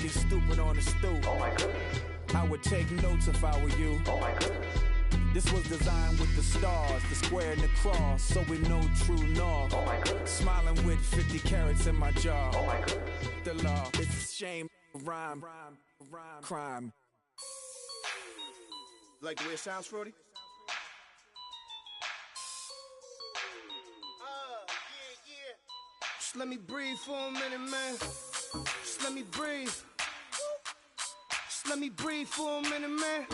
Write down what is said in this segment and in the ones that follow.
get stupid on the stoop. Oh my goodness. I would take notes if I were you. Oh my goodness. This was designed with the stars, the square and the cross, so we know true north. Oh my goodness. Smiling with 50 carats in my jaw. Oh my goodness. The law, it's a shame, rhyme, crime. Like the way it sounds, Frody? Just let me breathe for a minute, man. Just let me breathe. Just let me breathe for a minute, man.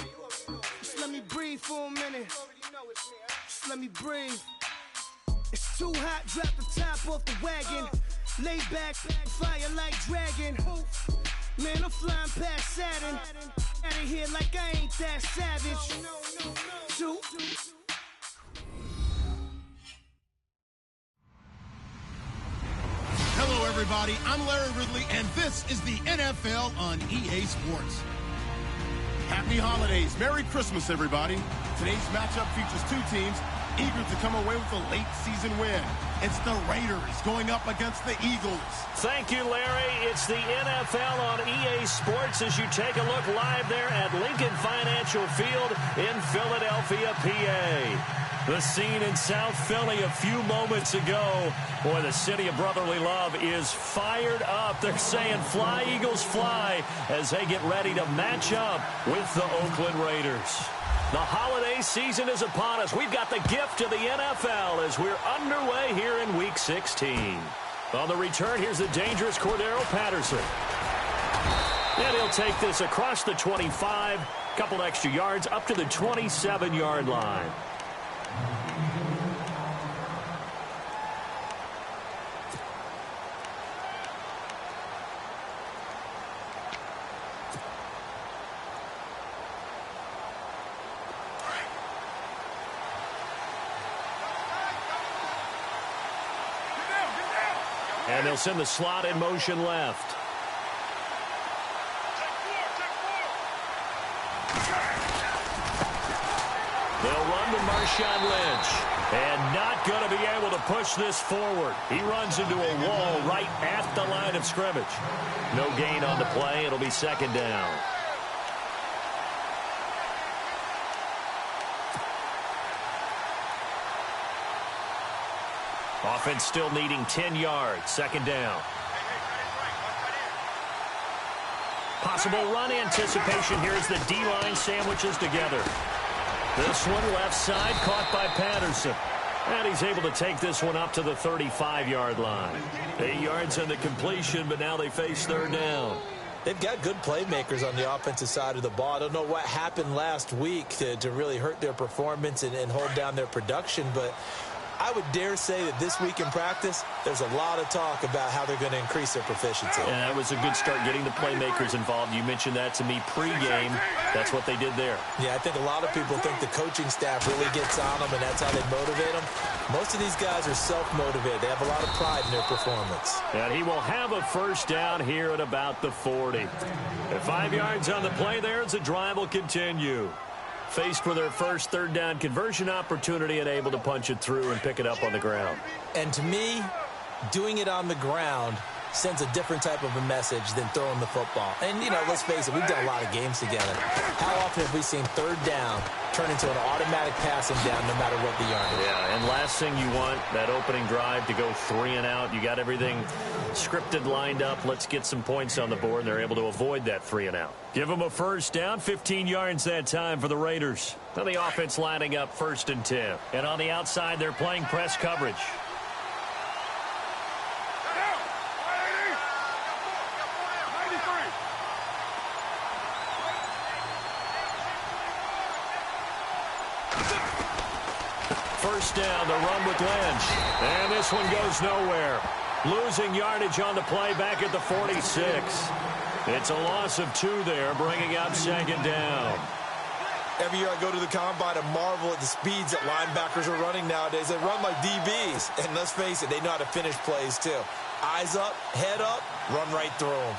Just let me breathe for a minute. Just let me breathe. It's too hot, drop the top off the wagon. Lay back, fire like dragon. Man, I'm flying past Saturn. Out of here like I ain't that savage. Two. Hello, everybody. I'm Larry Ridley, and this is the NFL on EA Sports. Happy holidays. Merry Christmas, everybody. Today's matchup features two teams eager to come away with a late season win. It's the Raiders going up against the Eagles. Thank you, Larry. It's the NFL on EA Sports as you take a look live there at Lincoln Financial Field in Philadelphia, PA. The scene in South Philly a few moments ago. Boy, the city of brotherly love is fired up. They're saying fly, Eagles, fly as they get ready to match up with the Oakland Raiders. The holiday season is upon us. We've got the gift of the NFL as we're underway here in Week 16. On the return, here's the dangerous Cordero Patterson. And he'll take this across the 25, couple extra yards up to the 27-yard line. And they'll send the slot in motion left. They'll run to Marshawn Lynch. And not going to be able to push this forward. He runs into a wall right at the line of scrimmage. No gain on the play. It'll be second down. Offense still needing 10 yards. Second down. Possible run anticipation here as the D-line sandwiches together. This one left side caught by Patterson. And he's able to take this one up to the 35-yard line. 8 yards on the completion, but now they face third down. They've got good playmakers on the offensive side of the ball. I don't know what happened last week to really hurt their performance and hold down their production, but I would dare say that this week in practice, there's a lot of talk about how they're going to increase their proficiency. And that was a good start getting the playmakers involved. You mentioned that to me pregame. That's what they did there. Yeah, I think a lot of people think the coaching staff really gets on them, and that's how they motivate them. Most of these guys are self-motivated. They have a lot of pride in their performance. And he will have a first down here at about the 40. At 5 yards on the play there as the drive will continue. Faced with their first third down conversion opportunity and able to punch it through and pick it up on the ground. And to me, doing it on the ground sends a different type of a message than throwing the football. And, you know, let's face it, we've done a lot of games together. How often have we seen third down turn into an automatic passing down no matter what the yardage? Yeah, and last thing you want, that opening drive to go 3 and out. You got everything scripted, lined up. Let's get some points on the board, and they're able to avoid that 3 and out. Give them a first down, 15 yards that time for the Raiders. Now the offense lining up 1st and 10. And on the outside, they're playing press coverage. First down, the run with Lynch. And this one goes nowhere. Losing yardage on the play back at the 46. It's a loss of 2 there, bringing up second down. Every year I go to the combine and marvel at the speeds that linebackers are running nowadays. They run like DBs. And let's face it, they know how to finish plays too. Eyes up, head up, run right through them.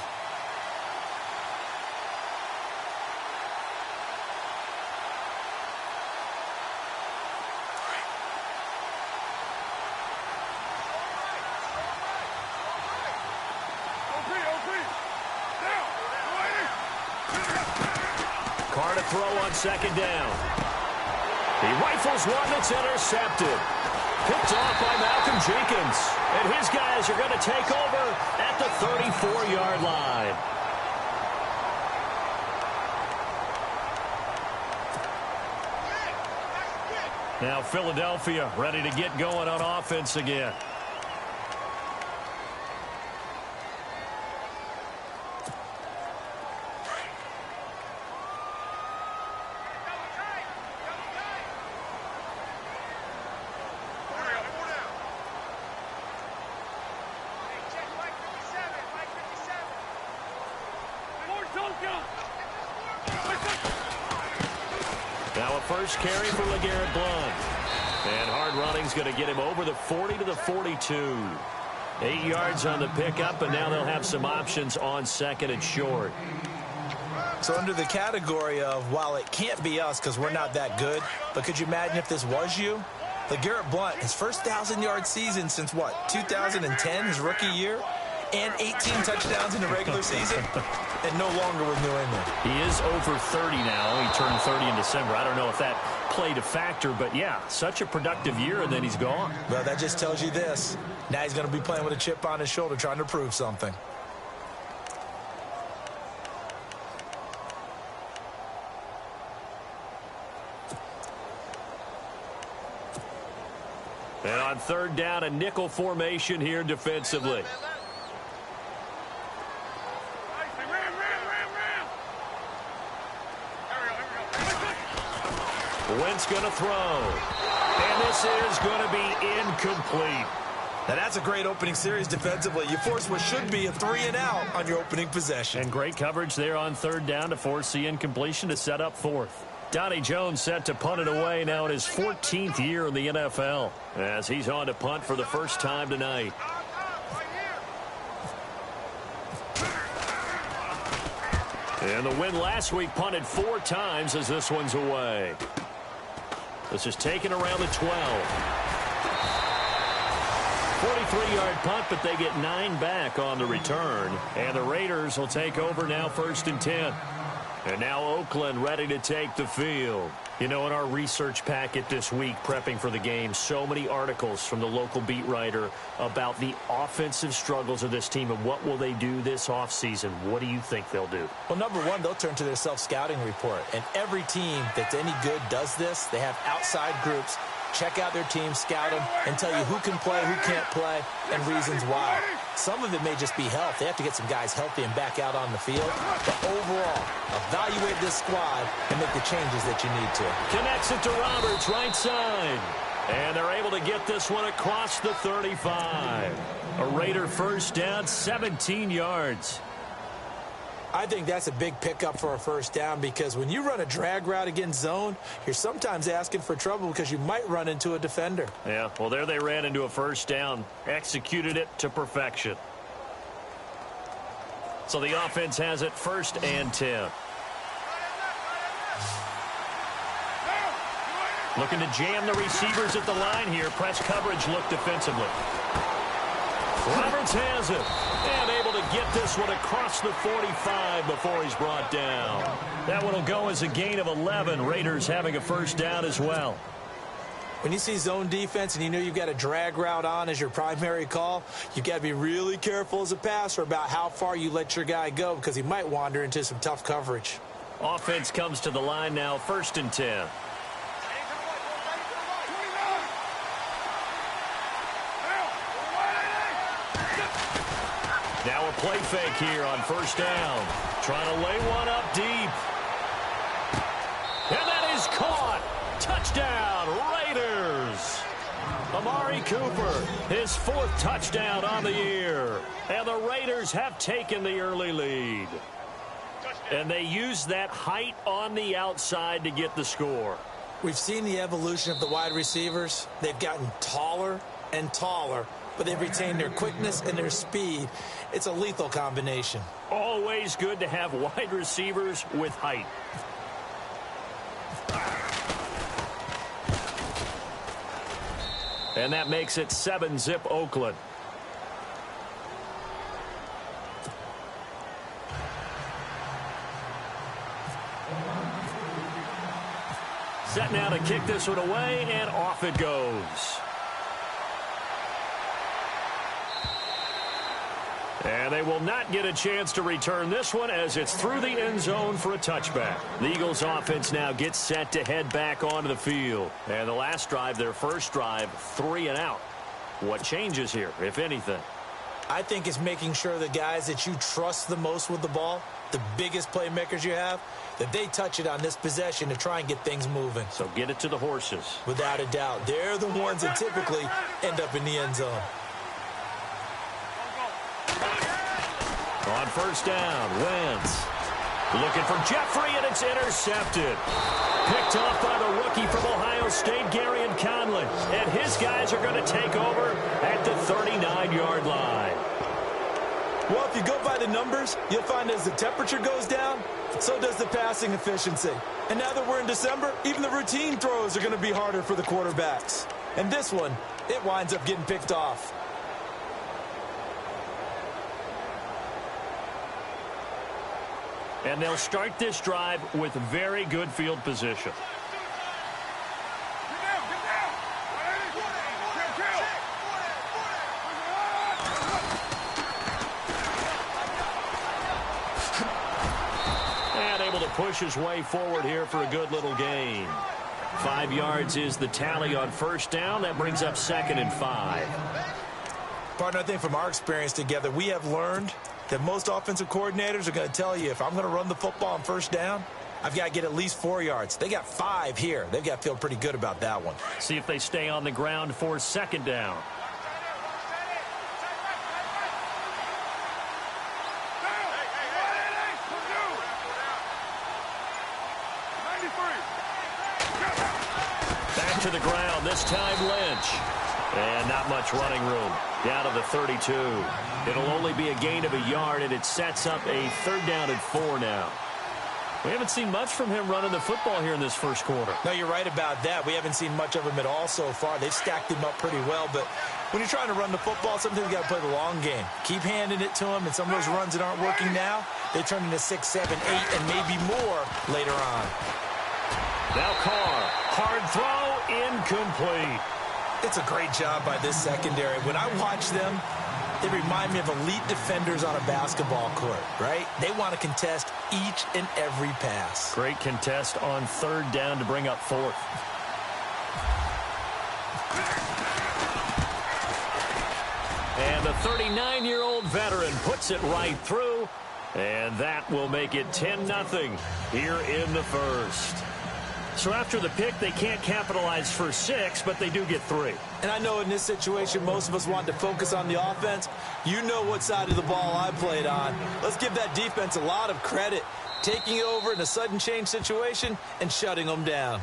Carr to throw on second down. He rifles one that's intercepted. Picked off by Malcolm Jenkins. And his guys are going to take over at the 34-yard line. Now Philadelphia ready to get going on offense again. Now a first carry for LeGarrette Blount. And hard running's going to get him over the 40 to the 42. 8 yards on the pickup, and now they'll have some options on second and short. So under the category of, while it can't be us because we're not that good, but could you imagine if this was you? LeGarrette Blount, his first 1,000-yard season since, what, 2010, his rookie year? And 18 touchdowns in the regular season, and no longer with New England. He is over 30 now. He turned 30 in December. I don't know if that played a factor, but yeah, such a productive year, and then he's gone. Well, that just tells you this. Now he's going to be playing with a chip on his shoulder, trying to prove something. And on third down, a nickel formation here defensively. Wentz going to throw. And this is going to be incomplete. Now that's a great opening series defensively. You force what should be a 3-and-out on your opening possession. And great coverage there on third down to force the incompletion to set up fourth. Donnie Jones set to punt it away now in his 14th year in the NFL, as he's on to punt for the first time tonight. And the win last week punted 4 times as this one's away. This is taken around the 12. 43-yard punt, but they get 9 back on the return. And the Raiders will take over now, 1st and 10. And now Oakland ready to take the field. You know, in our research packet this week, prepping for the game, so many articles from the local beat writer about the offensive struggles of this team and what will they do this offseason. What do you think they'll do? Well, number one, they'll turn to their self-scouting report. And every team that's any good does this. They have outside groups. Check out their team, scout them, and tell you who can play, who can't play, and reasons why. Some of it may just be health. They have to get some guys healthy and back out on the field. But overall, evaluate this squad and make the changes that you need to. Connects it to Roberts, right side. And they're able to get this one across the 35. A Raider first down, 17 yards. I think that's a big pickup for a first down because when you run a drag route against zone, you're sometimes asking for trouble because you might run into a defender. Yeah, well, there they ran into a first down, executed it to perfection. So the offense has it 1st and 10. Looking to jam the receivers at the line here. Press coverage look defensively. Roberts has it. And able to get this one across the 45 before he's brought down. That one will go as a gain of 11. Raiders having a first down as well. When you see zone defense and you know you've got a drag route on as your primary call, you've got to be really careful as a passer about how far you let your guy go because he might wander into some tough coverage. Offense comes to the line now, 1st and 10. Now a play fake here on first down. Trying to lay one up deep. And that is caught. Touchdown, Raiders. Amari Cooper, his 4th touchdown on the year. And the Raiders have taken the early lead. And they use that height on the outside to get the score. We've seen the evolution of the wide receivers. They've gotten taller and taller, but they've retained their quickness and their speed. It's a lethal combination. Always good to have wide receivers with height. And that makes it 7-zip Oakland. Set now to kick this one away, and off it goes. And they will not get a chance to return this one as it's through the end zone for a touchback. The Eagles offense now gets set to head back onto the field. And the last drive, their first drive, 3 and out. What changes here, if anything? I think it's making sure the guys that you trust the most with the ball, the biggest playmakers you have, that they touch it on this possession to try and get things moving. So get it to the horses. Without a doubt. They're the ones that typically end up in the end zone. On first down, Wentz looking for Jeffrey, and it's intercepted. Picked off by the rookie from Ohio State, Garyon Conley. And his guys are going to take over at the 39-yard line. Well, if you go by the numbers, you'll find as the temperature goes down, so does the passing efficiency. And now that we're in December, even the routine throws are going to be harder for the quarterbacks. And this one, it winds up getting picked off. And they'll start this drive with very good field position. And able to push his way forward here for a good little gain. 5 yards is the tally on first down. That brings up 2nd and 5. Partner, I think from our experience together, we have learned that most offensive coordinators are going to tell you, if I'm going to run the football on first down, I've got to get at least 4 yards. They got 5 here. They've got to feel pretty good about that one. See if they stay on the ground for 2nd down. Back to the ground, this time Lynch. And not much running room. Down to the 32. It'll only be a gain of a yard, and it sets up a 3rd down and 4 now. We haven't seen much from him running the football here in this first quarter. No, you're right about that. We haven't seen much of him at all so far. They've stacked him up pretty well, but when you're trying to run the football, sometimes you got to play the long game. Keep handing it to him, and some of those runs that aren't working now, they turn into 6, 7, 8, and maybe more later on. Now Carr, hard throw, incomplete. It's a great job by this secondary. When I watch them, they remind me of elite defenders on a basketball court, right? They want to contest each and every pass. Great contest on 3rd down to bring up 4th. And the 39-year-old veteran puts it right through, and that will make it 10-0 here in the first. So after the pick, they can't capitalize for 6, but they do get 3. And I know in this situation, most of us want to focus on the offense. You know what side of the ball I played on. Let's give that defense a lot of credit, taking it over in a sudden change situation and shutting them down.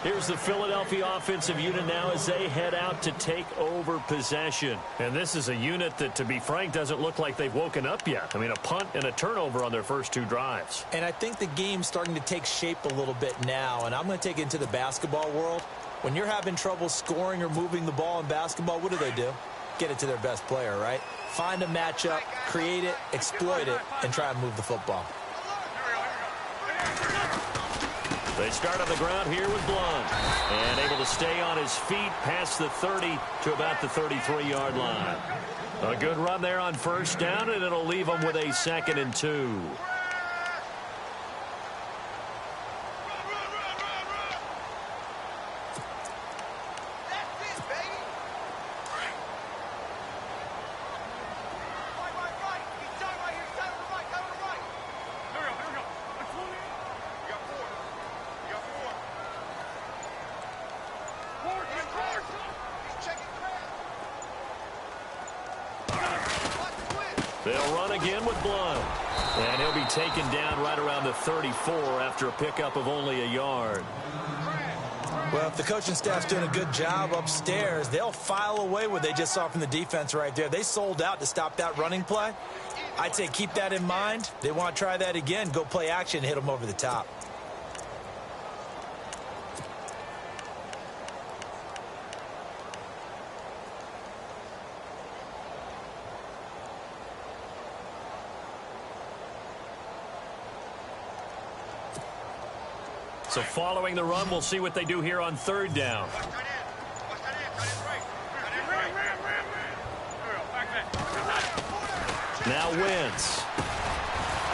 Here's the Philadelphia offensive unit now as they head out to take over possession. And this is a unit that, to be frank, doesn't look like they've woken up yet. I mean, a punt and a turnover on their first 2 drives. And I think the game's starting to take shape a little bit now, and I'm going to take it into the basketball world. When you're having trouble scoring or moving the ball in basketball, what do? Get it to their best player, right? Find a matchup, create it, exploit it, and try and move the football. They start on the ground here with Blunt. And able to stay on his feet past the 30 to about the 33-yard line. A good run there on first down, and it'll leave them with a 2nd and 2. They'll run again with Blunt. And he'll be taken down right around the 34 after a pickup of only a yard. Well, if the coaching staff's doing a good job upstairs, they'll file away what they just saw from the defense right there. They sold out to stop that running play. I'd say keep that in mind. They want to try that again. Go play action, hit them over the top. So following the run, we'll see what they do here on third down. Now Wentz.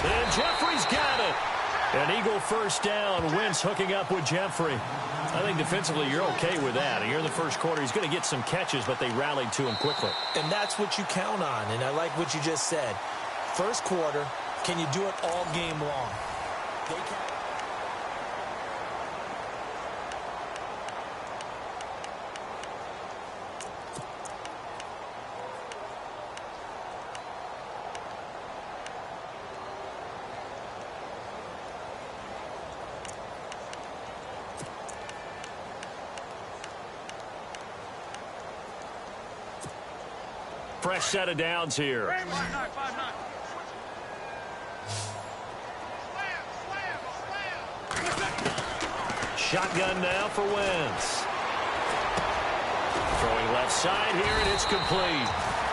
And Jeffrey's got it. An Eagle first down. Wentz hooking up with Jeffrey. I think defensively you're okay with that. Here in the first quarter, he's going to get some catches, but they rallied to him quickly. And that's what you count on, and I like what you just said. First quarter, can you do it all game long? They can. Fresh set of downs here. Shotgun now for Wentz. Throwing left side here, and it's complete.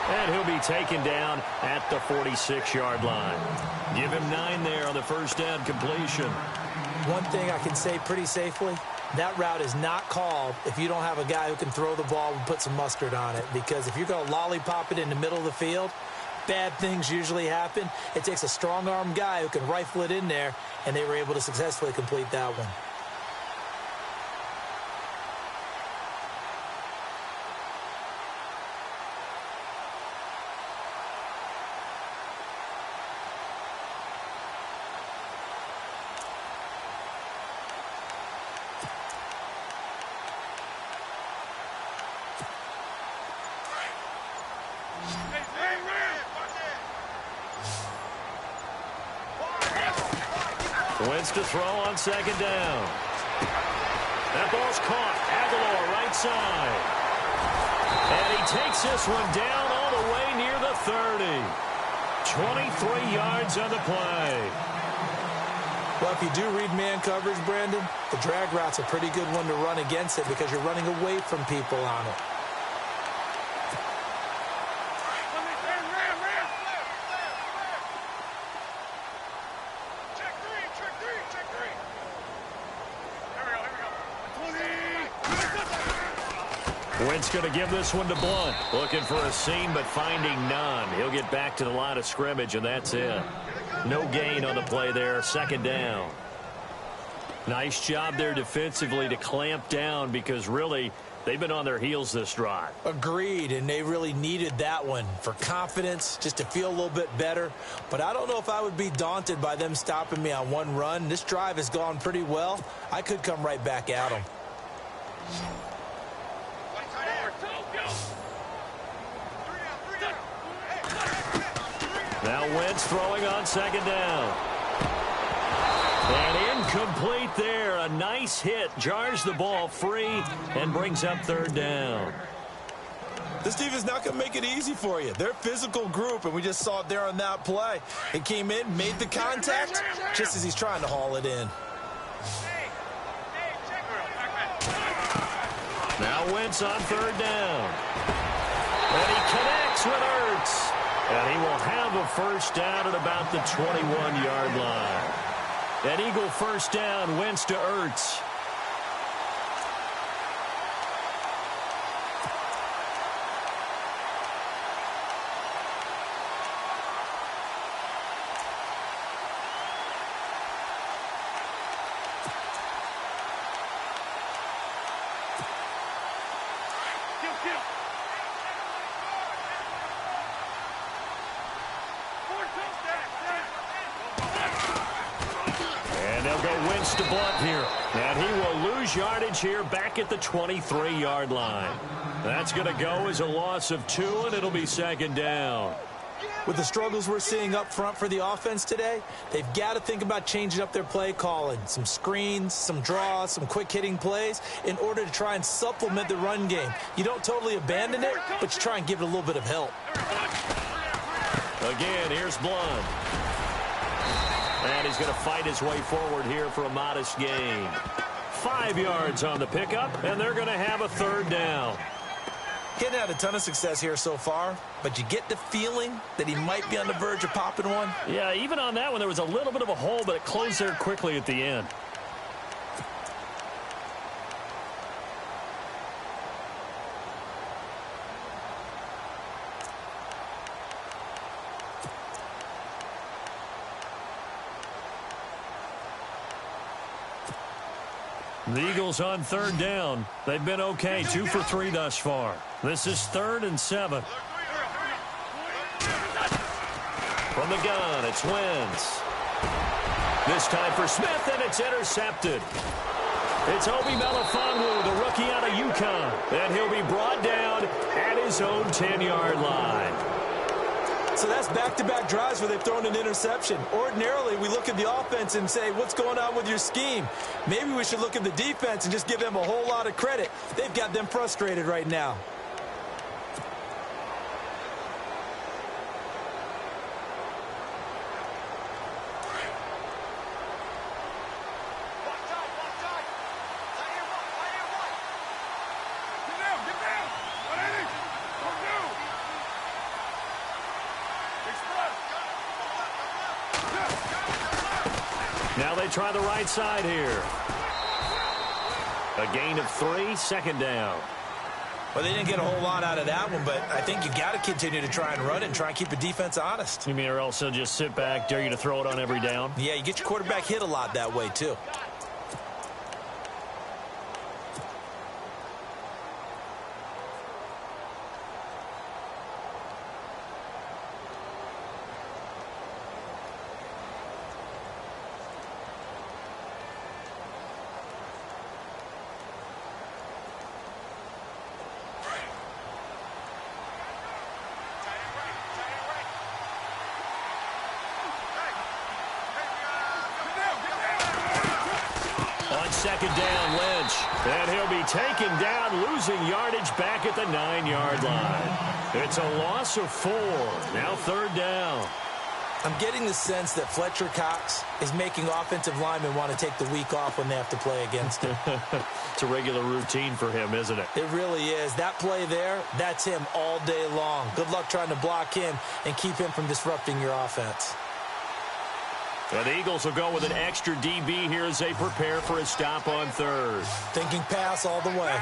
And he'll be taken down at the 46-yard line. Give him 9 there on the first down completion. One thing I can say pretty safely, that route is not called if you don't have a guy who can throw the ball and put some mustard on it. Because if you're going to lollipop it in the middle of the field, bad things usually happen. It takes a strong-arm guy who can rifle it in there, and they were able to successfully complete that one. Wentz to throw on second down. That ball's caught. Aguilar right side. And he takes this one down all the way near the 30. 23 yards on the play. Well, if you do read man coverage, Brandon, the drag route's a pretty good one to run against it because you're running away from people on it. Wentz going to give this one to Blunt. Looking for a seam, but finding none. He'll get back to the line of scrimmage, and that's it. No gain on the play there. Second down. Nice job there defensively to clamp down because really they've been on their heels this drive. Agreed, and they really needed that one for confidence, just to feel a little bit better. But I don't know if I would be daunted by them stopping me on one run. This drive has gone pretty well. I could come right back at them. Now Wentz throwing on second down. And incomplete there. A nice hit. Jars the ball free and brings up third down. This defense is not going to make it easy for you. They're a physical group, and we just saw it there on that play. It came in, made the contact, just as he's trying to haul it in. Now Wentz on third down. And he connects with Ertz. And he will have a first down at about the 21-yard line. An Eagle first down, Wentz to Ertz. To Blunt here, and he will lose yardage here back at the 23-yard line. That's going to go as a loss of 2, and it'll be second down. With the struggles we're seeing up front for the offense today, they've got to think about changing up their play calling. Some screens, some draws, some quick-hitting plays in order to try and supplement the run game. You don't totally abandon it, but you try and give it a little bit of help. Again, here's Blunt. And he's going to fight his way forward here for a modest gain. 5 yards on the pickup, and they're going to have a third down. Getting had a ton of success here so far, but you get the feeling that he might be on the verge of popping one. Yeah, even on that one, there was a little bit of a hole, but it closed there quickly at the end. The Eagles on third down. They've been okay, 2 for 3 thus far. This is 3rd and 7. From the gun, it's Wentz. This time for Smith, and it's intercepted. It's Obi Melifonwu, the rookie out of UConn, and he'll be brought down at his own 10-yard line. So that's back-to-back drives where they've thrown an interception. Ordinarily, we look at the offense and say, what's going on with your scheme? Maybe we should look at the defense and just give them a whole lot of credit. They've got them frustrated right now. Now they try the right side here. A gain of 3, 2nd down. Well, they didn't get a whole lot out of that one, but I think you got to continue to try and run it and try and keep the defense honest. You mean or else they'll just sit back, dare you to throw it on every down? Yeah, you get your quarterback hit a lot that way, too. Second down, Lynch. And he'll be taken down, losing yardage back at the 9-yard line. It's a loss of 4. Now 3rd down. I'm getting the sense that Fletcher Cox is making offensive linemen want to take the week off when they have to play against him. It's a regular routine for him, isn't it? It really is. That play there, that's him all day long. Good luck trying to block him and keep him from disrupting your offense. And the Eagles will go with an extra DB here as they prepare for a stop on 3rd. Thinking pass all the way.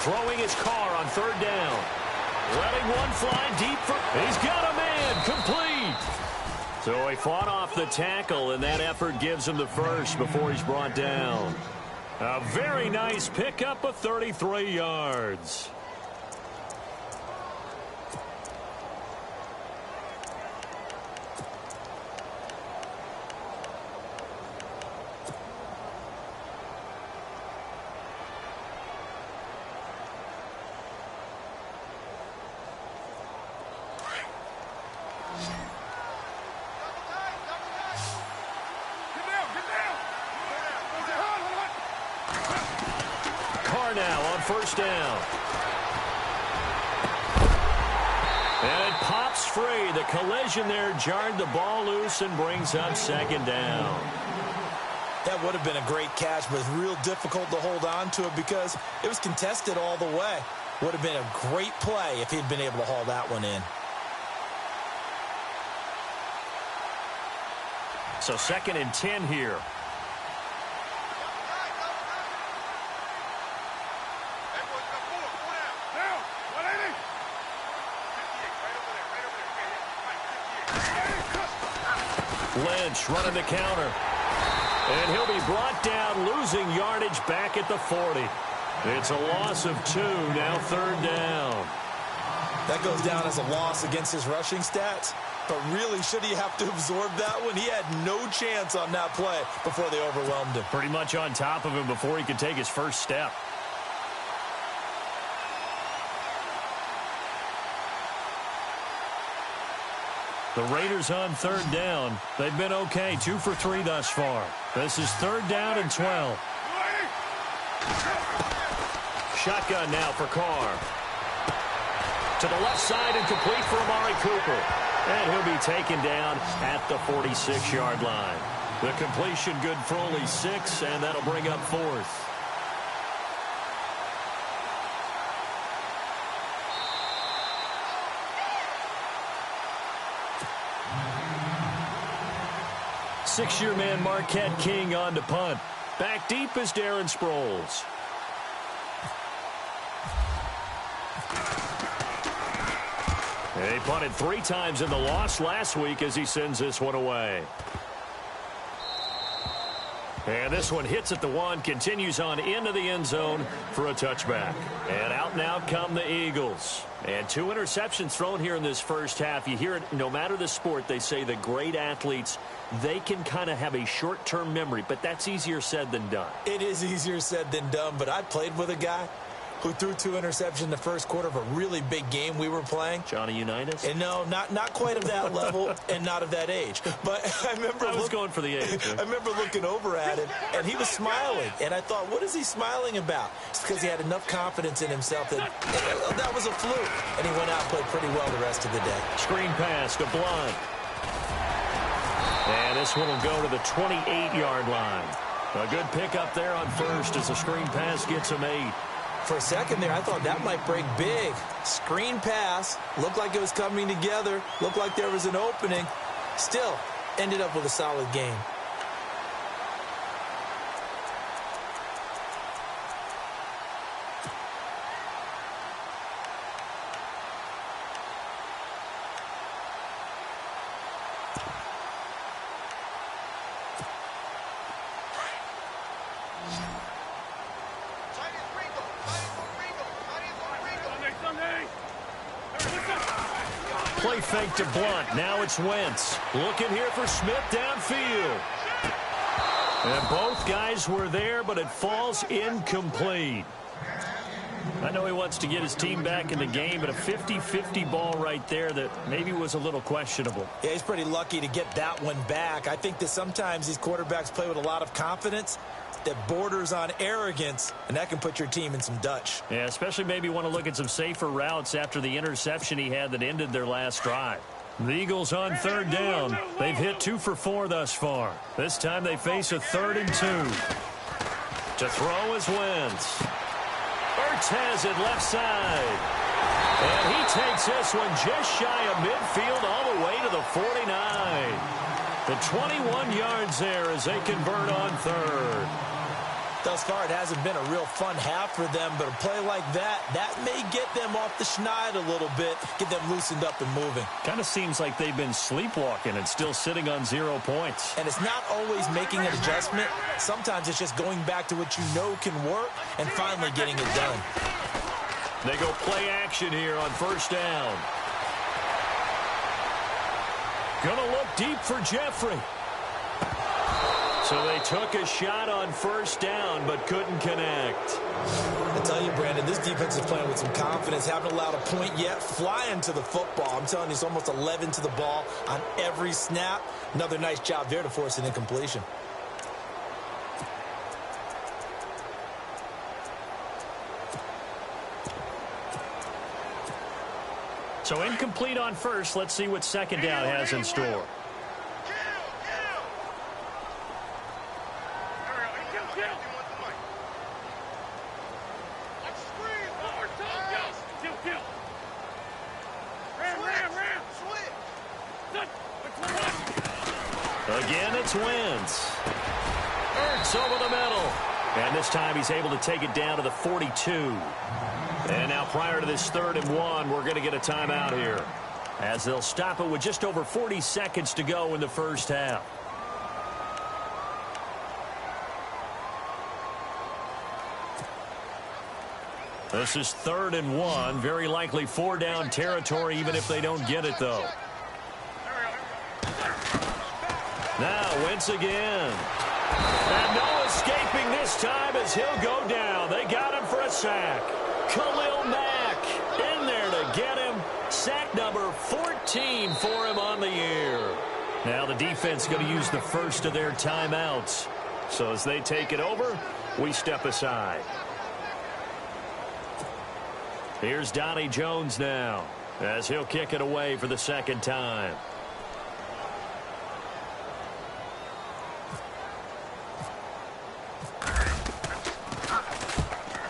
Throwing his car on 3rd down. Letting one fly deep for... He's got a man. Complete. So he fought off the tackle, and that effort gives him the first before he's brought down. A very nice pickup of 33 yards. Now on 1st down. And it pops free. The collision there jarred the ball loose and brings up 2nd down. That would have been a great catch, but it's real difficult to hold on to it because it was contested all the way. Would have been a great play if he'd been able to haul that one in. So 2nd and 10 here. Lynch running the counter. And he'll be brought down, losing yardage back at the 40. It's a loss of 2, now 3rd down. That goes down as a loss against his rushing stats. But really, should he have to absorb that one? He had no chance on that play before they overwhelmed him. Pretty much on top of him before he could take his first step. The Raiders on 3rd down. They've been okay, 2 for 3 thus far. This is 3rd down and 12. Shotgun now for Carr. To the left side and complete for Amari Cooper. And he'll be taken down at the 46-yard line. The completion good for only 6, and that'll bring up 4th. Six-year man Marquette King on to punt. Back deep is Darren Sproles. He punted 3 times in the loss last week as he sends this one away. And this one hits at the 1, continues on into the end zone for a touchback. And out come the Eagles. And 2 interceptions thrown here in this first half. You hear it, no matter the sport, they say the great athletes, they can kind of have a short-term memory, but that's easier said than done. It is easier said than done, but I played with a guy who threw 2 interceptions in the first quarter of a really big game we were playing. Johnny Unitas? And no, not quite of that level and not of that age. But I was going for the age. Right? I remember looking over at him, and he was smiling. And I thought, what is he smiling about? It's because he had enough confidence in himself that was a fluke. And he went out and played pretty well the rest of the day. Screen pass to Blunt. And this one will go to the 28-yard line. A good pickup there on first as the screen pass gets him 8. For a second there, I thought that might break big. Screen pass. Looked like it was coming together. Looked like there was an opening. Still, ended up with a solid game. Play fake to Blunt. Now it's Wentz. Looking here for Smith downfield. And both guys were there, but it falls incomplete. I know he wants to get his team back in the game, but a 50-50 ball right there that maybe was a little questionable. Yeah, he's pretty lucky to get that one back. I think that sometimes these quarterbacks play with a lot of confidence that borders on arrogance, and that can put your team in some Dutch. Yeah, especially maybe want to look at some safer routes after the interception he had that ended their last drive. The Eagles on 3rd down. They've hit 2 for 4 thus far. This time they face a 3rd and 2. To throw is Wentz. Ertz has it left side. And he takes this one just shy of midfield all the way to the 49. The 21 yards there as they convert on 3rd. Thus far, it hasn't been a real fun half for them, but a play like that may get them off the schneid a little bit, get them loosened up and moving. Kind of seems like they've been sleepwalking and still sitting on 0 points. And it's not always making an adjustment. Sometimes it's just going back to what you know can work and finally getting it done. They go play action here on 1st down. Gonna look deep for Jeffrey. So they took a shot on 1st down, but couldn't connect. I tell you, Brandon, this defense is playing with some confidence. Haven't allowed a point yet. Flying to the football. I'm telling you, it's almost 11 to the ball on every snap. Another nice job there to force an incompletion. So incomplete on 1st. Let's see what 2nd down has in store. Again, it's Wentz. Ertz over the middle. And this time he's able to take it down to the 42. And now prior to this 3rd and 1, we're going to get a timeout here, as they'll stop it with just over 40 seconds to go in the first half. This is 3rd and 1, very likely 4-down territory, even if they don't get it, though. Now Wentz again. And no escaping this time as he'll go down. They got him for a sack. Khalil Mack in there to get him. Sack number 14 for him on the year. Now the defense going to use the first of their timeouts. So as they take it over, we step aside. Here's Donnie Jones now as he'll kick it away for the 2nd time.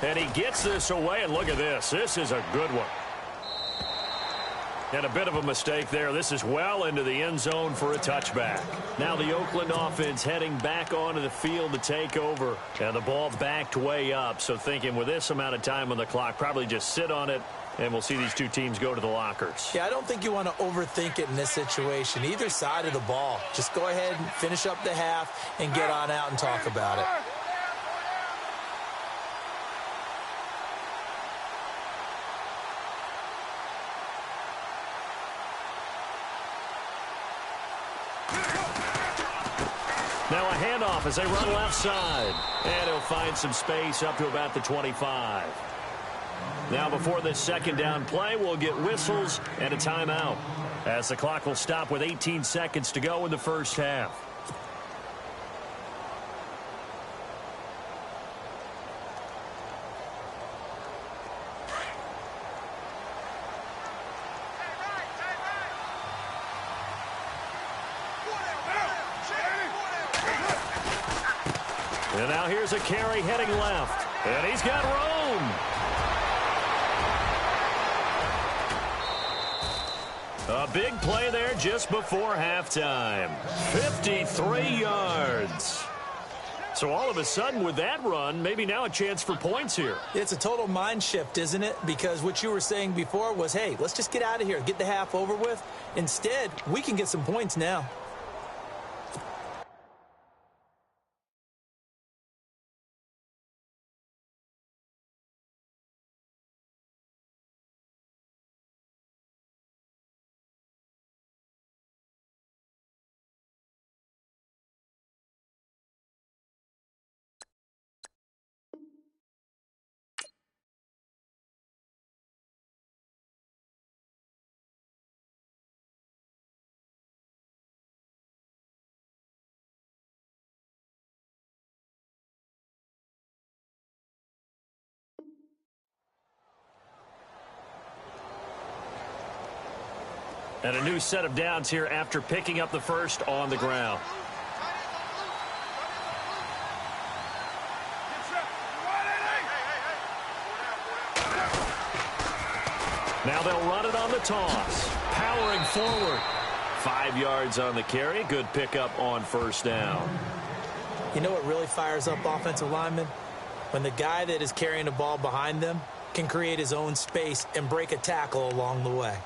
And he gets this away, and look at this. This is a good one. And a bit of a mistake there. This is well into the end zone for a touchback. Now the Oakland offense heading back onto the field to take over. And the ball backed way up. So thinking with this amount of time on the clock, probably just sit on it And we'll see these two teams go to the lockers. Yeah, I don't think you want to overthink it in this situation. Either side of the ball. Just go ahead and finish up the half and get on out and talk about it. Now a handoff as they run left side. And he'll find some space up to about the 25. Now before this second down play, we'll get whistles and a timeout, as the clock will stop with 18 seconds to go in the first half. And now here's a carry heading left. And he's got room. A big play there just before halftime. 53 yards. So all of a sudden with that run, maybe now a chance for points here. It's a total mind shift, isn't it? Because what you were saying before was, hey, let's just get out of here, get the half over with. Instead, we can get some points now. And a new set of downs here after picking up the first on the ground. Now they'll run it on the toss. Powering forward. 5 yards on the carry. Good pickup on first down. You know what really fires up offensive linemen? When the guy that is carrying the ball behind them can create his own space and break a tackle along the way.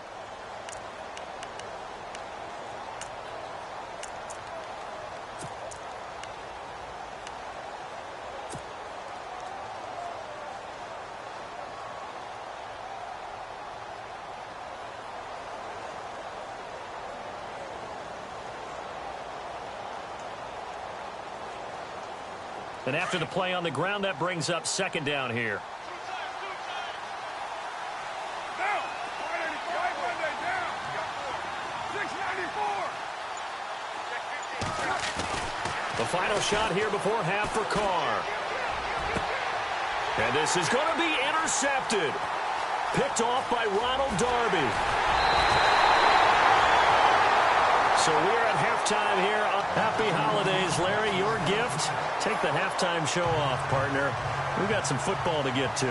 And after the play on the ground, that brings up second down here. The final shot here before half for Carr. And this is going to be intercepted. Picked off by Ronald Darby. So we're at halftime here. Happy holidays, Larry. Your gift? Take the halftime show off, partner. We've got some football to get to.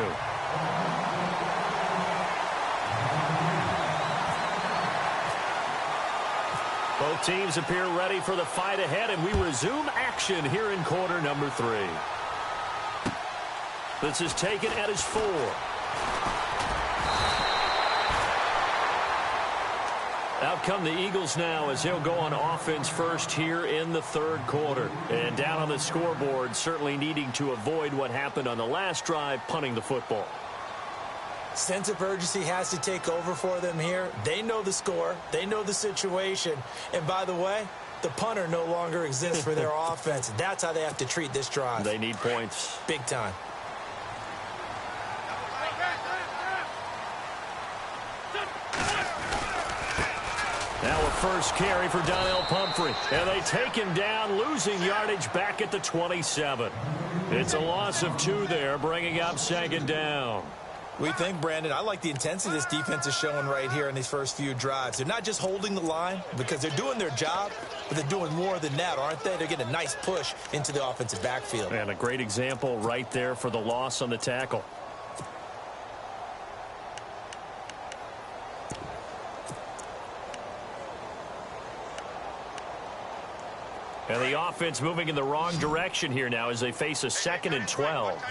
Both teams appear ready for the fight ahead, and we resume action here in quarter number 3. This is taken at his 4. Out come the Eagles now as he'll go on offense first here in the third quarter. And down on the scoreboard, certainly needing to avoid what happened on the last drive, punting the football. Sense of urgency has to take over for them here. They know the score. They know the situation. And by the way, the punter no longer exists for their offense. That's how they have to treat this drive. They need points. Big time. Now a first carry for Donnell Pumphrey. And they take him down, losing yardage back at the 27. It's a loss of 2 there, bringing up second down. We think, Brandon, I like the intensity this defense is showing right here in these first few drives. They're not just holding the line because they're doing their job, but they're doing more than that, aren't they? They're getting a nice push into the offensive backfield. And a great example right there for the loss on the tackle. And the offense moving in the wrong direction here now as they face a 2nd and 12.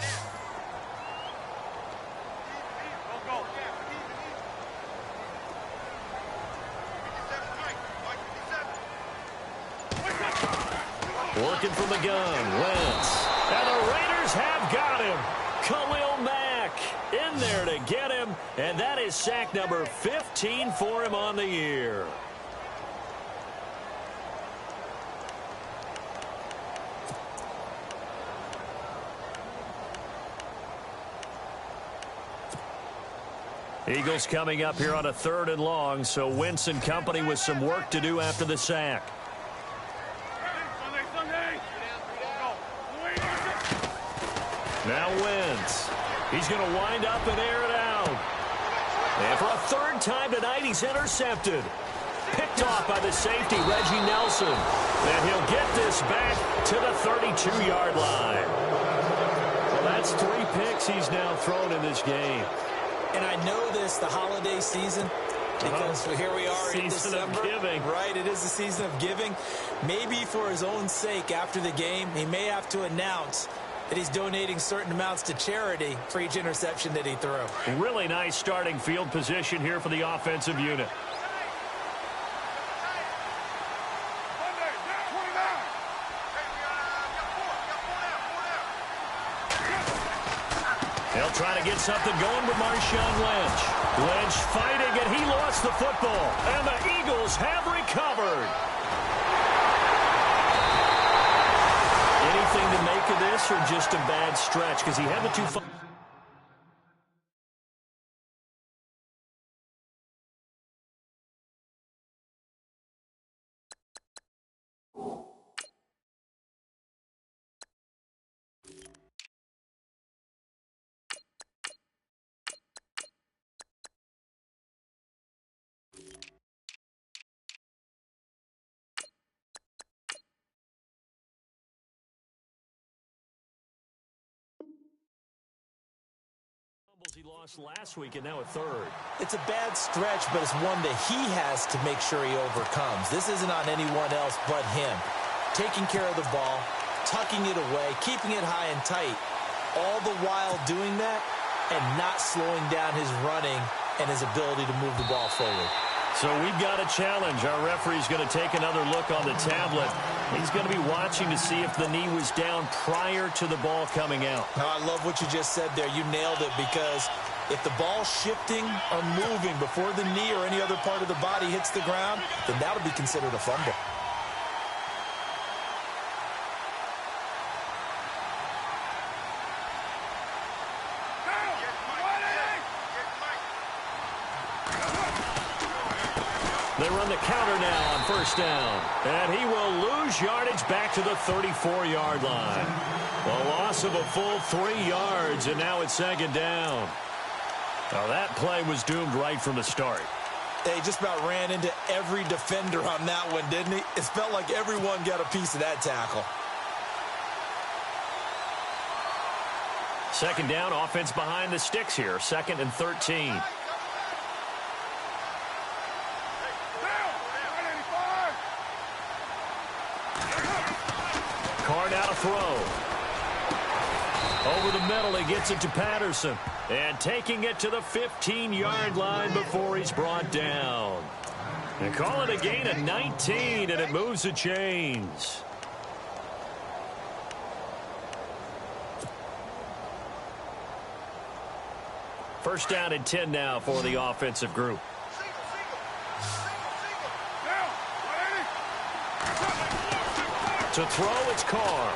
Working from the gun, Wentz. And the Raiders have got him. Khalil Mack in there to get him. And that is sack number 15 for him on the year. Eagles coming up here on a 3rd and long, so Wentz and company with some work to do after the sack. Now Wentz. He's going to wind up and air it out. And for a 3rd time tonight, he's intercepted. Picked off by the safety, Reggie Nelson. And he'll get this back to the 32-yard line. Well, that's 3 picks he's now thrown in this game. And I know this, the holiday season, because here we are in December. Season of giving. Right, it is the season of giving. Maybe for his own sake after the game, he may have to announce that he's donating certain amounts to charity for each interception that he threw. Really nice starting field position here for the offensive unit. They'll try to get something going with Marshawn Lynch. Lynch fighting, and he lost the football. And the Eagles have recovered. Anything to make of this, or just a bad stretch? Because he had the 2. He lost last week, and now a 3rd. It's a bad stretch, but it's one that he has to make sure he overcomes. This isn't on anyone else but him. Taking care of the ball, tucking it away, keeping it high and tight, all the while doing that and not slowing down his running and his ability to move the ball forward. So we've got a challenge. Our referee's going to take another look on the tablet. He's going to be watching to see if the knee was down prior to the ball coming out. Now, I love what you just said there. You nailed it, because if the ball's shifting or moving before the knee or any other part of the body hits the ground, then that would be considered a fumble. They run the counter now on 1st down. And he will lose yardage back to the 34-yard line. A loss of a full 3 yards, and now it's 2nd down. Now that play was doomed right from the start. They just about ran into every defender on that one, didn't he? It felt like everyone got a piece of that tackle. 2nd down, offense behind the sticks here. 2nd and 13. Carr now to throw. Over the middle, he gets it to Patterson. And taking it to the 15-yard line before he's brought down. They call it a gain of 19, and it moves the chains. First down and 10 now for the offensive group. To throw, it's Carr.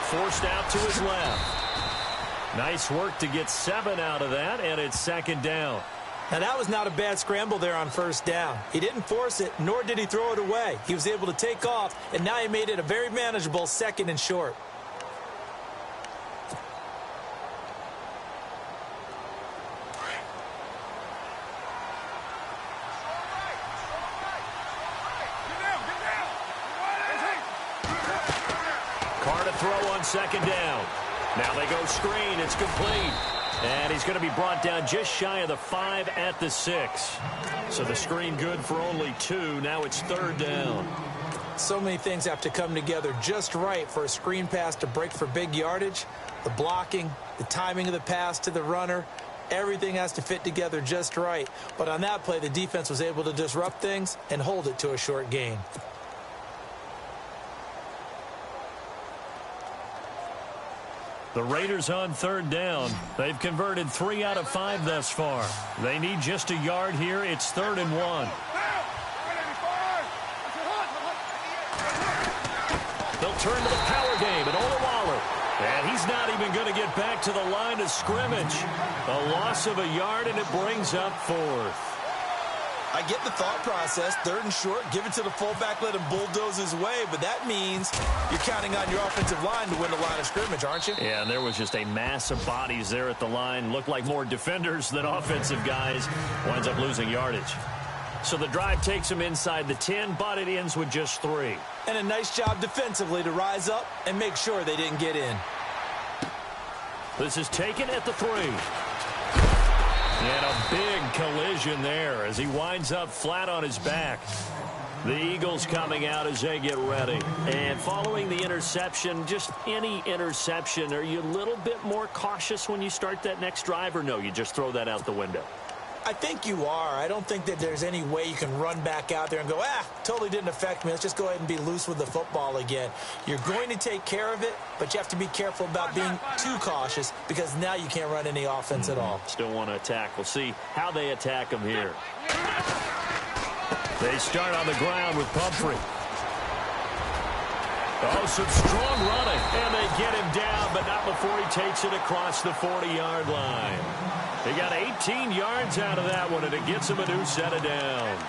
Forced out to his left. Nice work to get 7 out of that, and it's 2nd down. Now, that was not a bad scramble there on 1st down. He didn't force it, nor did he throw it away. He was able to take off, and now he made it a very manageable 2nd and short. Throw on 2nd down. Now they go screen. It's complete. And he's going to be brought down just shy of the 5 at the 6. So the screen good for only 2. Now it's 3rd down. So many things have to come together just right for a screen pass to break for big yardage. The blocking, the timing of the pass to the runner, everything has to fit together just right. But on that play, the defense was able to disrupt things and hold it to a short gain. The Raiders on third down. They've converted 3 out of 5 thus far. They need just a yard here. It's 3rd and 1. They'll turn to the power game at Oluwalu. And he's not even going to get back to the line of scrimmage. A loss of a yard, and it brings up 4th. I get the thought process. 3rd and short, give it to the fullback, let him bulldoze his way. But that means you're counting on your offensive line to win the line of scrimmage, aren't you? Yeah, and there was just a mass of bodies there at the line. Looked like more defenders than offensive guys. Winds up losing yardage. So the drive takes him inside the 10, but it ends with just 3. And a nice job defensively to rise up and make sure they didn't get in. This is taken at the 3. And a big collision there as he winds up flat on his back. The Eagles coming out as they get ready. And following the interception, just any interception, are you a little bit more cautious when you start that next drive, or no, you just throw that out the window? I think you are. I don't think that there's any way you can run back out there and go, totally didn't affect me. Let's just go ahead and be loose with the football again. You're going to take care of it, but you have to be careful about being too cautious because now you can't run any offense at all. Still want to attack. We'll see how they attack him here. They start on the ground with Pumphrey. Oh, some strong running. And they get him down, but not before he takes it across the 40-yard line. He got 18 yards out of that one, and it gets him a new set of downs.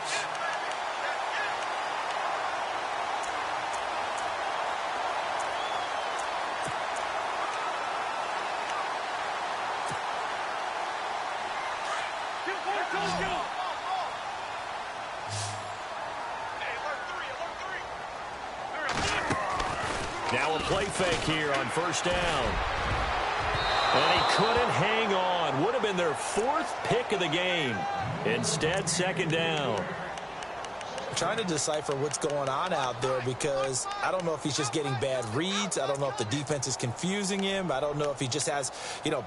Now a play fake here on 1st down. And he couldn't hang on. Would have been their 4th pick of the game. Instead, 2nd down. I'm trying to decipher what's going on out there because I don't know if he's just getting bad reads. I don't know if the defense is confusing him. I don't know if he just has,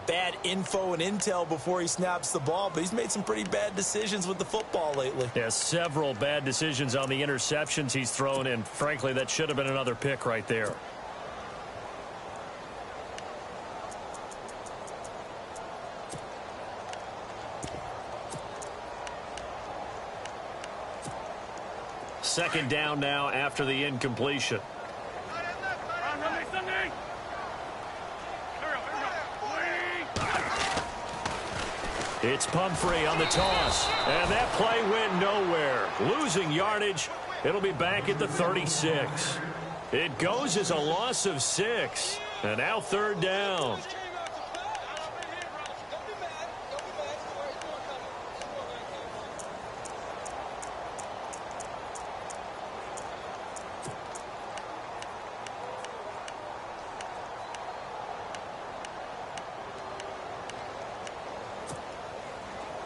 bad info and intel before he snaps the ball. But he's made some pretty bad decisions with the football lately. Yeah, several bad decisions on the interceptions he's thrown in. Frankly, that should have been another pick right there. Second down now after the incompletion. It's Pumphrey on the toss. And that play went nowhere. Losing yardage. It'll be back at the 36. It goes as a loss of 6. And now 3rd down.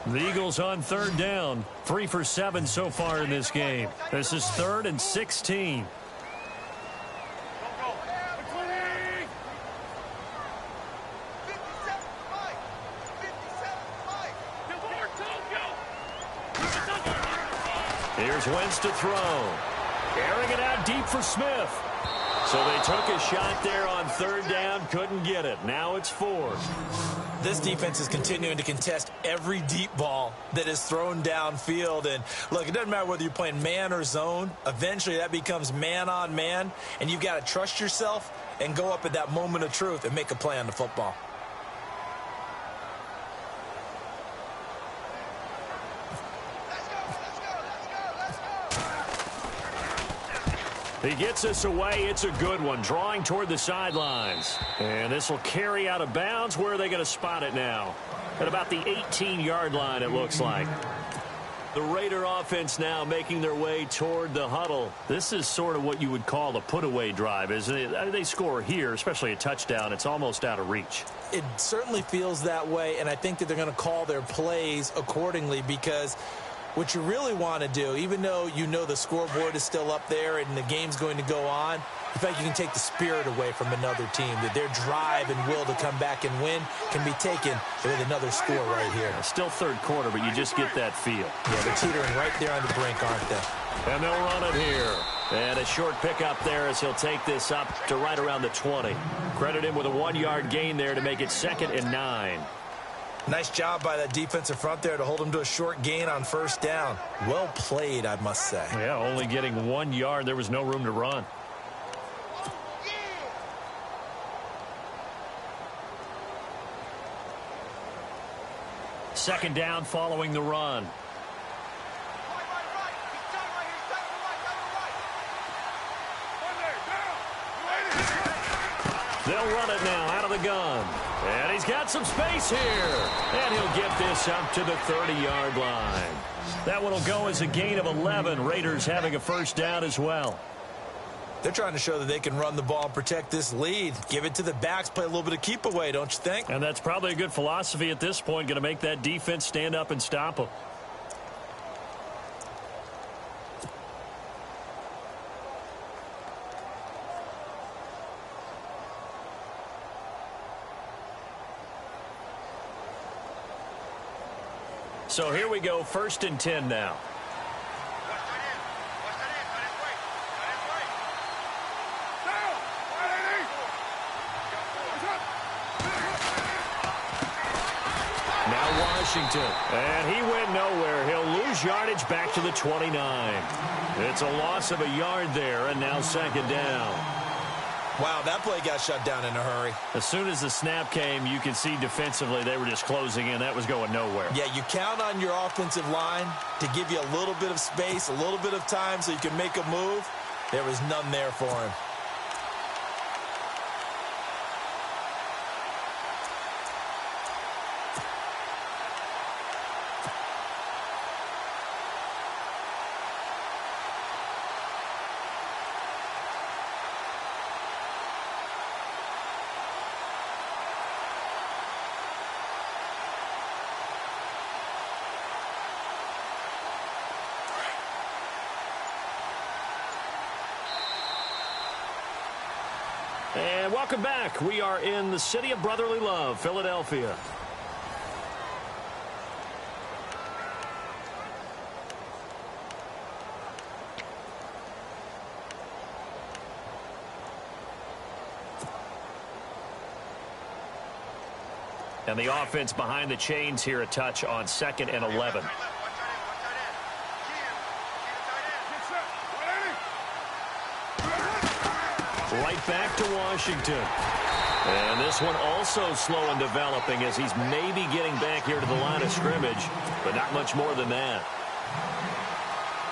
The Eagles on 3rd down. 3 for 7 so far in this game. This is 3rd and 16. Here's Wentz to throw. Airing it out deep for Smith. So they took a shot there on 3rd down, couldn't get it. Now it's 4th. This defense is continuing to contest every deep ball that is thrown downfield. And look, it doesn't matter whether you're playing man or zone. Eventually that becomes man on man, and you've got to trust yourself and go up at that moment of truth and make a play on the football. He gets us away. It's a good one. Drawing toward the sidelines. And this will carry out of bounds. Where are they going to spot it now? At about the 18-yard line, it looks like. The Raider offense now making their way toward the huddle. This is sort of what you would call a put-away drive, isn't it? They score here, especially a touchdown. It's almost out of reach. It certainly feels that way, and I think that they're going to call their plays accordingly because what you really want to do, even though you know the scoreboard is still up there and the game's going to go on, in fact, you can take the spirit away from another team, that their drive and will to come back and win can be taken with another score right here. Still 3rd quarter, but you just get that feel. Yeah, they're teetering right there on the brink, aren't they? And they'll run it here. And a short pickup there as he'll take this up to right around the 20. Credit him with a 1-yard gain there to make it 2nd and 9. Nice job by that defensive front there to hold him to a short gain on first down. Well played, I must say. Yeah, only getting 1 yard. There was no room to run. Second down following the run. They'll run it now out of the gun. And he's got some space here. And he'll get this up to the 30-yard line. That one will go as a gain of 11. Raiders having a first down as well. They're trying to show that they can run the ball and protect this lead. Give it to the backs, play a little bit of keep away, don't you think? And that's probably a good philosophy at this point. Going to make that defense stand up and stop them. So here we go, 1st and 10 now. Now Washington. And he went nowhere. He'll lose yardage back to the 29. It's a loss of a yard there, and now 2nd down. Wow, that play got shut down in a hurry. As soon as the snap came, you could see defensively they were just closing in. That was going nowhere. Yeah, you count on your offensive line to give you a little bit of space, a little bit of time so you can make a move. There was none there for him. And welcome back. We are in the city of brotherly love, Philadelphia. And the offense behind the chains here, a touch on 2nd and 11. Right back to Washington. And this one also slow in developing as he's maybe getting back here to the line of scrimmage, but not much more than that.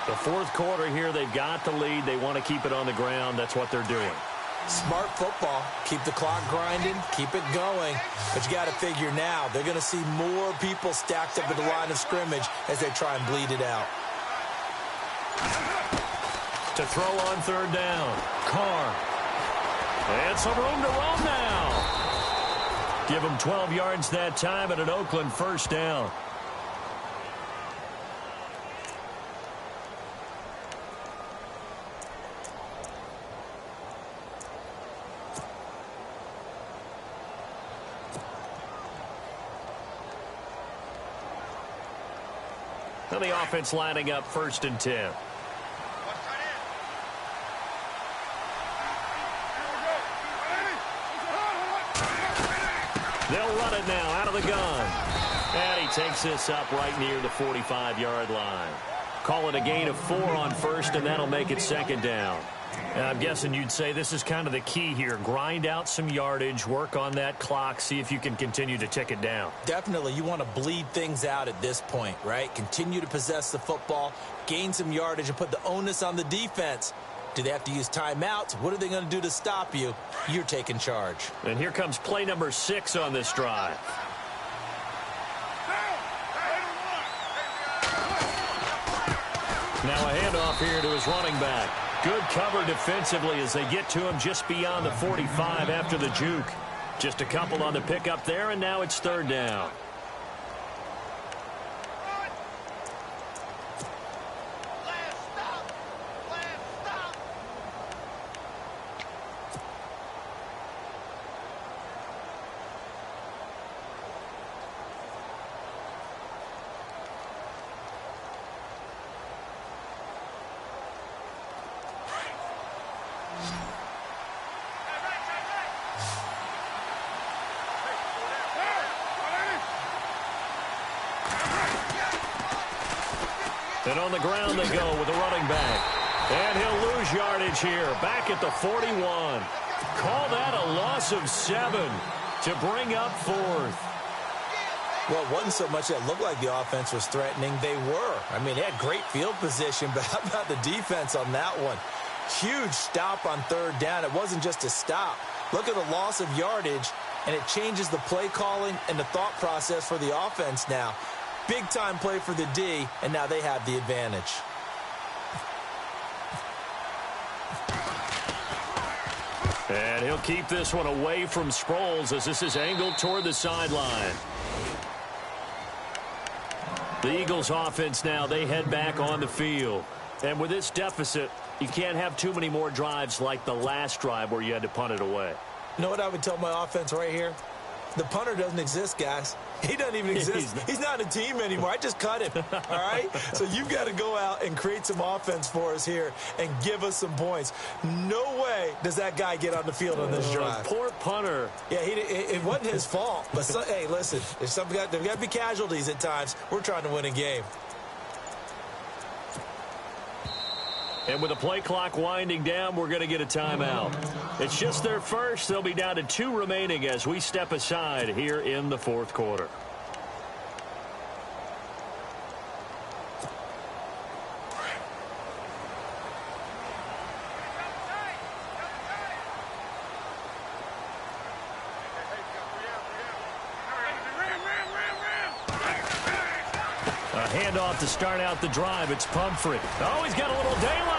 The 4th quarter here, they've got the lead. They want to keep it on the ground. That's what they're doing. Smart football. Keep the clock grinding. Keep it going. But you got to figure now, they're going to see more people stacked up at the line of scrimmage as they try and bleed it out. To throw on 3rd down. Carr. And some room to run now. Give him 12 yards that time and an Oakland first down. And the offense lining up 1st and 10. They'll run it now out of the gun. And he takes this up right near the 45-yard line. Call it a gain of 4 on 1st, and that'll make it 2nd down. And I'm guessing you'd say this is kind of the key here. Grind out some yardage, work on that clock, see if you can continue to tick it down. Definitely. You want to bleed things out at this point, right? Continue to possess the football, gain some yardage, and put the onus on the defense. Do they have to use timeouts? What are they going to do to stop you? You're taking charge. And here comes play number 6 on this drive. Now a handoff here to his running back. Good cover defensively as they get to him just beyond the 45 after the juke. Just a couple on the pickup there, and now it's 3rd down. And on the ground they go with a running back. And he'll lose yardage here, back at the 41. Call that a loss of 7 to bring up 4th. Well, it wasn't so much that it looked like the offense was threatening. They were. I mean, they had great field position, but how about the defense on that one? Huge stop on 3rd down. It wasn't just a stop. Look at the loss of yardage, and it changes the play calling and the thought process for the offense now. Big-time play for the D, and now they have the advantage. And he'll keep this one away from Sproles as this is angled toward the sideline. The Eagles offense now, they head back on the field. And with this deficit, you can't have too many more drives like the last drive where you had to punt it away. You know what I would tell my offense right here? The punter doesn't exist, guys. He doesn't even exist. He's not a team anymore. I just cut him, all right? So you've got to go out and create some offense for us here and give us some points. No way does that guy get on the field on this drive. Poor punter. Yeah, it wasn't his fault. But, hey, listen, there's got to be casualties at times. We're trying to win a game. And with the play clock winding down, we're going to get a timeout. It's just their first. They'll be down to 2 remaining as we step aside here in the 4th quarter. Handoff to start out the drive. It's Pumphrey. Oh, he's got a little daylight.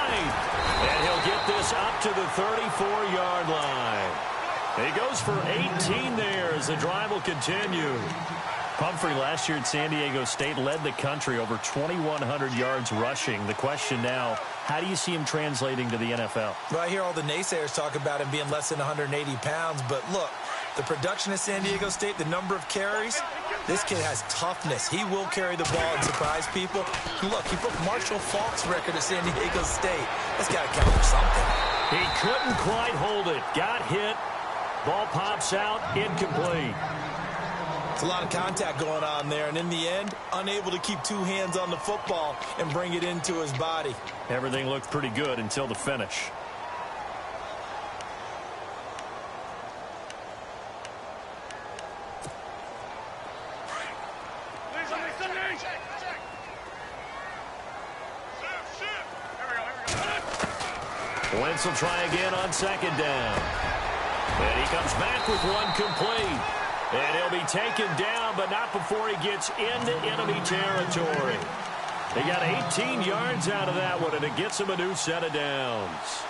And he'll get this up to the 34-yard line. He goes for 18 there as the drive will continue. Pumphrey last year at San Diego State led the country over 2,100 yards rushing. The question now, how do you see him translating to the NFL? Well, I hear all the naysayers talk about him being less than 180 pounds, but look, the production at San Diego State, the number of carries, this kid has toughness. He will carry the ball and surprise people. Look, he broke Marshall Faulk's record at San Diego State. That's got to count for something. He couldn't quite hold it. Got hit. Ball pops out. Incomplete. It's a lot of contact going on there, and in the end, unable to keep 2 hands on the football and bring it into his body. Everything looked pretty good until the finish. Wentz will try again on 2nd down. And he comes back with one complete. And he'll be taken down, but not before he gets into enemy territory. He got 18 yards out of that one, and it gets him a new set of downs.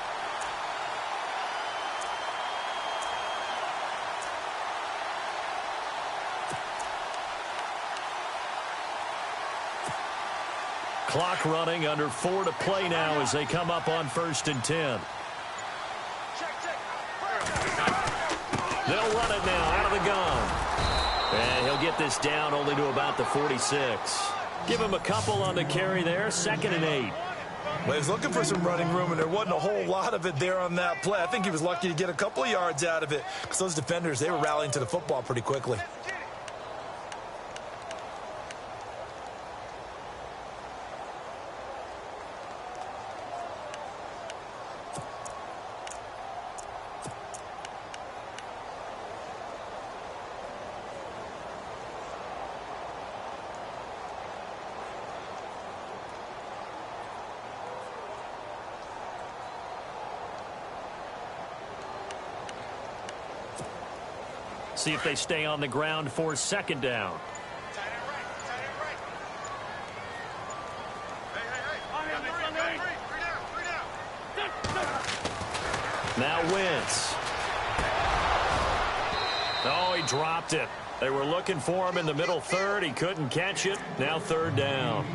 Clock running, under 4 to play now as they come up on 1st and 10. They'll run it now out of the gun. And he'll get this down only to about the 46. Give him a couple on the carry there, 2nd and 8. Well, he was looking for some running room, and there wasn't a whole lot of it there on that play. I think he was lucky to get a couple of yards out of it because those defenders, they were rallying to the football pretty quickly. See if they stay on the ground for 2nd down. Now Wentz. Oh, he dropped it. They were looking for him in the middle 3rd. He couldn't catch it. Now 3rd down.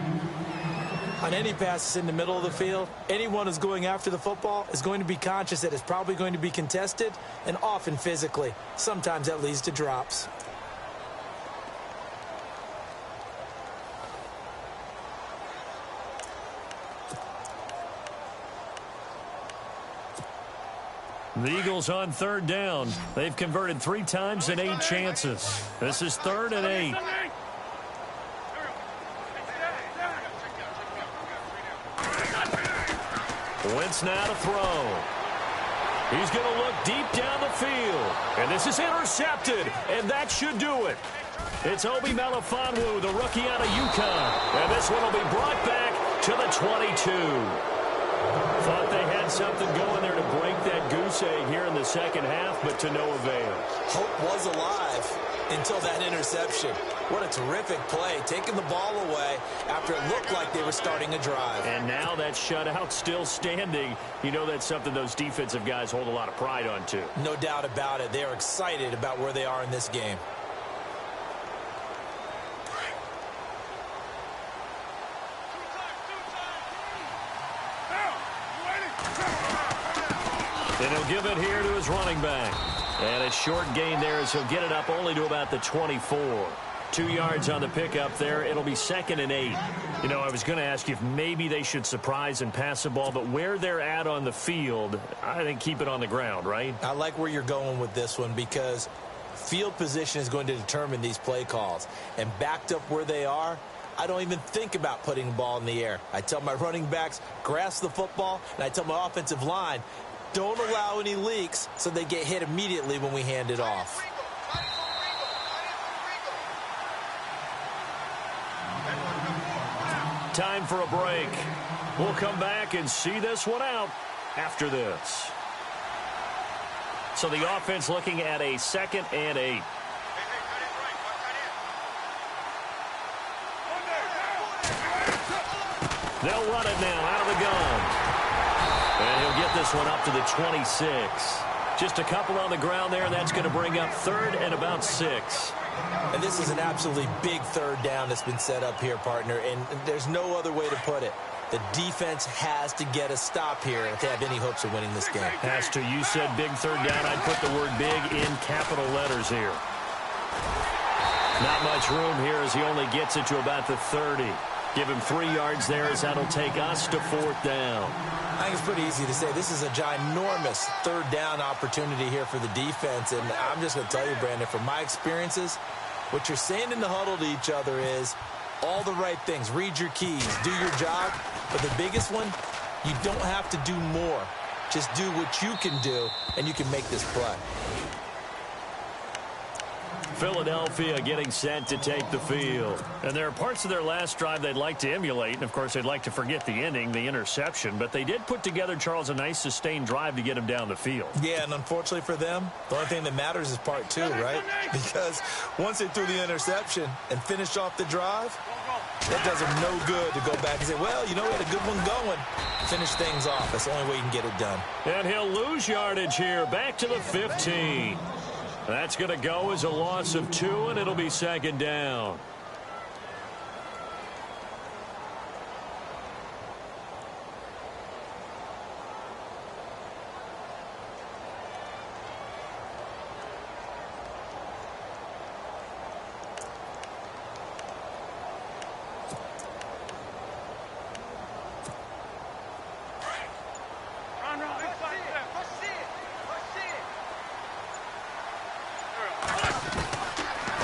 On any passes in the middle of the field, anyone who's going after the football is going to be conscious that it's probably going to be contested, and often physically. Sometimes that leads to drops. The Eagles on third down. They've converted 3 times in 8 chances. This is 3rd and 8. Wentz now to throw. He's going to look deep down the field. And this is intercepted. And that should do it. It's Obi Melifonwu, the rookie out of UConn. And this one will be brought back to the 22. Thought they had something going there to break that goose egg here in the second half, but to no avail. Hope was alive until that interception. What a terrific play, taking the ball away after it looked like they were starting a drive. And now that shutout still standing. You know that's something those defensive guys hold a lot of pride on, too. No doubt about it. They are excited about where they are in this game. And he'll give it here to his running back. And a short gain there as he'll get it up only to about the 24. 2 yards on the pickup there. It'll be 2nd and 8. You know, I was going to ask you if maybe they should surprise and pass the ball, but where they're at on the field, I think keep it on the ground, right? I like where you're going with this one because field position is going to determine these play calls. And backed up where they are, I don't even think about putting the ball in the air. I tell my running backs, grasp the football, and I tell my offensive line, don't allow any leaks so they get hit immediately when we hand it off. Time for a break. We'll come back and see this one out after this. So the offense looking at a 2nd and 8. They'll run it now out of the gun. And he'll get this one up to the 26. Just a couple on the ground there, and that's going to bring up 3rd and about 6. And this is an absolutely big 3rd down that's been set up here, partner, and there's no other way to put it. The defense has to get a stop here if they have any hopes of winning this game. Has to. You said big 3rd down. I'd put the word big in capital letters here. Not much room here as he only gets it to about the 30. Give him 3 yards there as that'll take us to 4th down. I think it's pretty easy to say this is a ginormous 3rd down opportunity here for the defense. And I'm just going to tell you, Brandon, from my experiences, what you're saying in the huddle to each other is all the right things. Read your keys, do your job. But the biggest one, you don't have to do more. Just do what you can do, and you can make this play. Philadelphia getting set to take the field. And there are parts of their last drive they'd like to emulate. And, of course, they'd like to forget the ending, the interception. But they did put together, Charles, a nice sustained drive to get him down the field. Yeah, and unfortunately for them, the only thing that matters is part 2, right? Because once they threw the interception and finished off the drive, that does them no good to go back and say, well, you know, we had a good one going. Finish things off. That's the only way you can get it done. And he'll lose yardage here, back to the 15. That's going to go as a loss of 2, and it'll be 2nd down.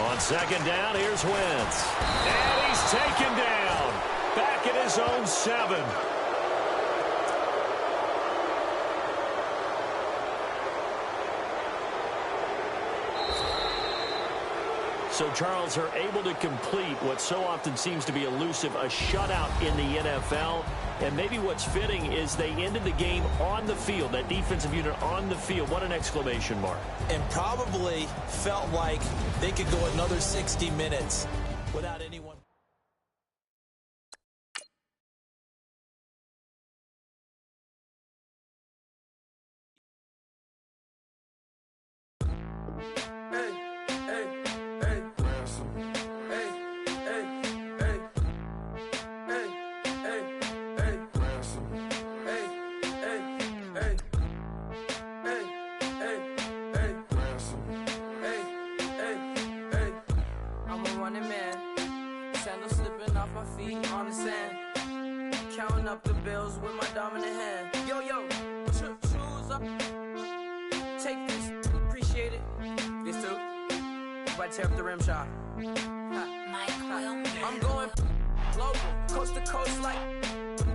On 2nd down, here's Wentz. And he's taken down. Back at his own 7. So, Charles, are able to complete what so often seems to be elusive, a shutout in the NFL. And maybe what's fitting is they ended the game on the field, that defensive unit on the field. What an exclamation mark. And probably felt like they could go another 60 minutes without anyone. take this. Appreciate it. This too. About to tear up the rim shot. I'm going global, coast to coast like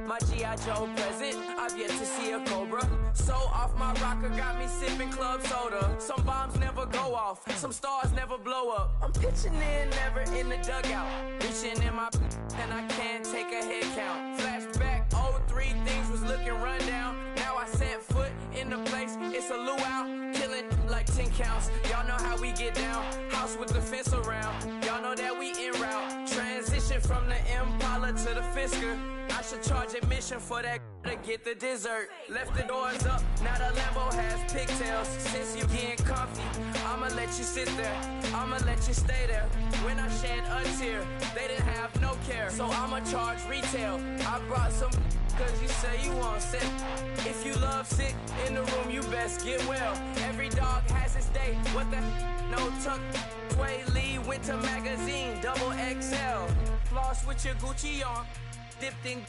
my G.I. Joe present. I've yet to see a Cobra. So off my rocker got me sipping club soda. Some bombs never go off, some stars never blow up. I'm pitching in, never in the dugout. Reaching in my and I can't take a head count. Flashback, 03, things was looking run down. Now I set foot in the place, it's a luau. Killing like 10 counts, y'all know how we get down. House with the fence around, y'all know that we en route. Transition from the Impala to the Fisker. I should charge admission for that to get the dessert. Left the doors up, now the Lambo has pigtails. Since you getting comfy, I'ma let you sit there, I'ma let you stay there. When I shed a tear, they didn't have no care, so I'ma charge retail. I brought some cause you say you want sick. If you love sick in the room, you best get well. Every dog has its day, what the no tuck. Sway Lee, Winter Magazine, double XL. Floss with your Gucci on, dipped in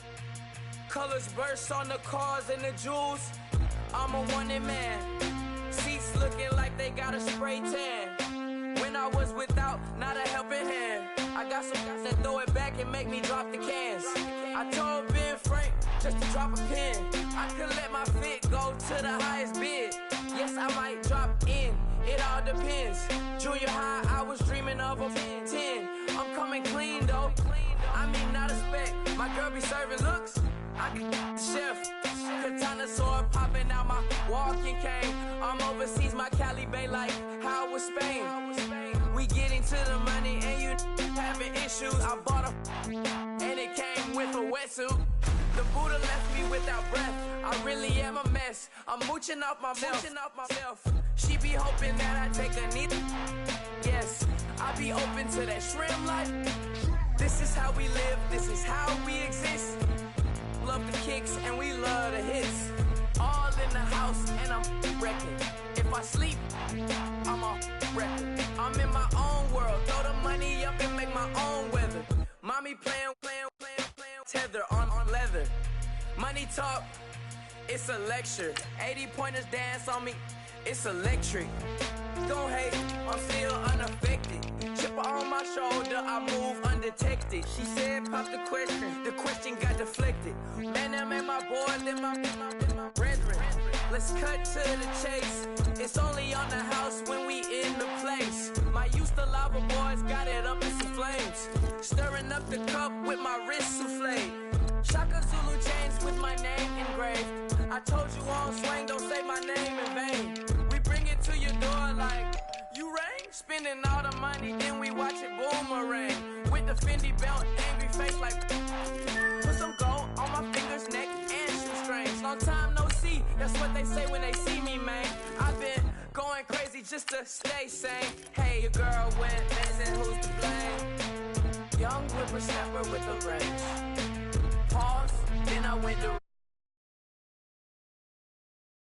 colors burst on the cars and the jewels. I'm a wanted man, seats looking like they got a spray tan. When I was without, not a helping hand. I got some guys that throw it back and make me drop the cans. I told Ben Frank just to drop a pin. I could let my fit go to the highest bid. Yes, I might drop in, it all depends. Junior high, I was dreaming of a 10. I'm coming clean though, I mean not a spec. My girl be serving looks, I can the chef. Katana sword popping out my walking cane. I'm overseas, my Cali Bay like how was Spain. We getting to the money and you having issues. I bought a and it came with a wetsuit. The Buddha left me without breath. I really am a mess. I'm mooching off myself. She be hoping that I take a knee. Yes, I be open to that shrimp life. This is how we live. This is how we exist. Love the kicks and we love the hits. All in the house and I'm wrecking. If I sleep, I'm a wrecking. I'm in my own world. Throw the money up and make my own weather. Mommy playing tether on leather. Money talk, it's a lecture. 80 pointers dance on me, it's electric. Don't hate, I'm still unaffected. Chipper on my shoulder, I move undetected. She said pop the question got deflected. Man, I'm in my boy, then my brethren. Let's cut to the chase. It's only on the house when we in the place. My used to lava boys got it up in some flames. Stirring up the cup with my wrist souffle. Shaka Zulu chains with my name engraved. I told you on swing, don't say my name in vain. We bring it to your door like, you rang? Spending all the money, then we watch it boomerang. With the Fendi belt, angry face like, put some gold on my fingers, neck, and shoestrings. Long time no see, that's what they say when they see me, man. I've been going crazy just to stay sane. Hey, your girl went missing, who's to blame? Young whippersnapper with a range. Pause, then I went to